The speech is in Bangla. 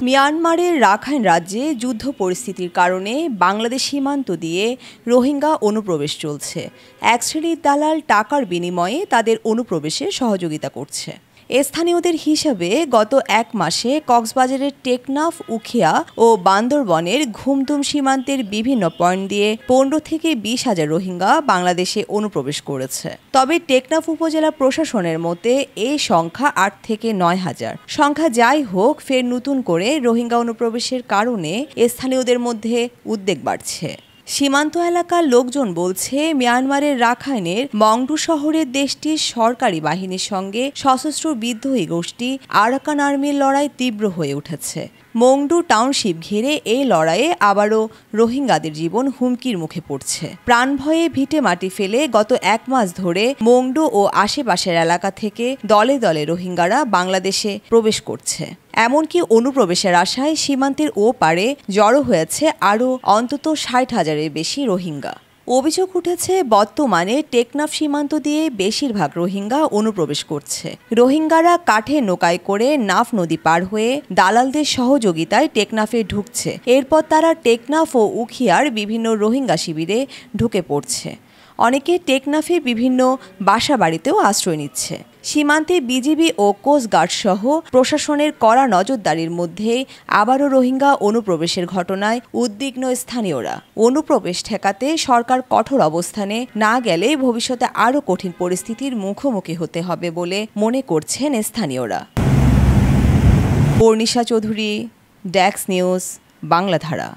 মিয়ানমারের রাখাইন রাজ্যে যুদ্ধ পরিস্থিতির কারণে বাংলাদেশ সীমান্ত দিয়ে রোহিঙ্গা অনুপ্রবেশ চলছে। এক শ্রেণীর দালাল টাকার বিনিময়ে তাদের অনুপ্রবেশে সহযোগিতা করছে। স্থানীয়দের হিসাবে গত এক মাসে কক্সবাজারের টেকনাফ, উখিয়া ও বান্দরবনের ঘুমদুম সীমান্তের বিভিন্ন পয়েন্ট দিয়ে 15 থেকে 20 হাজার রোহিঙ্গা বাংলাদেশে অনুপ্রবেশ করেছে। তবে টেকনাফ উপজেলা প্রশাসনের মতে এই সংখ্যা 8 থেকে 9 হাজার। সংখ্যা যাই হোক, ফের নতুন করে রোহিঙ্গা অনুপ্রবেশের কারণে স্থানীয়দের মধ্যে উদ্বেগ বাড়ছে। সীমান্ত এলাকার লোকজন বলছে, মিয়ানমারের রাখাইনের মংডু শহরের দেশটির সরকারি বাহিনীর সঙ্গে সশস্ত্র বিদ্রোহী গোষ্ঠী আরাকান আর্মির লড়াই তীব্র হয়ে উঠেছে। মংডু টাউনশিপ ঘিরে এই লড়াইয়ে আবারও রোহিঙ্গাদের জীবন হুমকির মুখে পড়ছে। প্রাণভয়ে ভিটে মাটি ফেলে গত এক মাস ধরে মংডু ও আশেপাশের এলাকা থেকে দলে দলে রোহিঙ্গারা বাংলাদেশে প্রবেশ করছে। এমনকি অনুপ্রবেশের আশায় সীমান্তের ওপারে জড়ো হয়েছে আরও অন্তত 60 হাজারের বেশি রোহিঙ্গা। অভিযোগ উঠেছে, বর্তমানে টেকনাফ সীমান্ত দিয়ে বেশিরভাগ রোহিঙ্গা অনুপ্রবেশ করছে। রোহিঙ্গারা কাঠের নৌকায় করে নাফ নদী পার হয়ে দালালদের সহযোগিতায় টেকনাফে ঢুকছে। এরপর তারা টেকনাফ ও উখিয়ার বিভিন্ন রোহিঙ্গা শিবিরে ঢুকে পড়ছে। অনেকে টেকনাফে বিভিন্ন বাসা বাড়িতেও আশ্রয় নিচ্ছে। সীমান্তে বিজিবি ও কোস্টগার্ড সহ প্রশাসনের কড়া নজরদারির মধ্যে আবারও রোহিঙ্গা অনুপ্রবেশের ঘটনায় উদ্বিগ্ন স্থানীয়রা। অনুপ্রবেশ ঠেকাতে সরকার কঠোর অবস্থানে না গেলে ভবিষ্যতে আরও কঠিন পরিস্থিতির মুখোমুখি হতে হবে বলে মনে করছেন স্থানীয়রা। পূর্ণিশা চৌধুরী, ডেস্ক নিউজ, বাংলাধারা।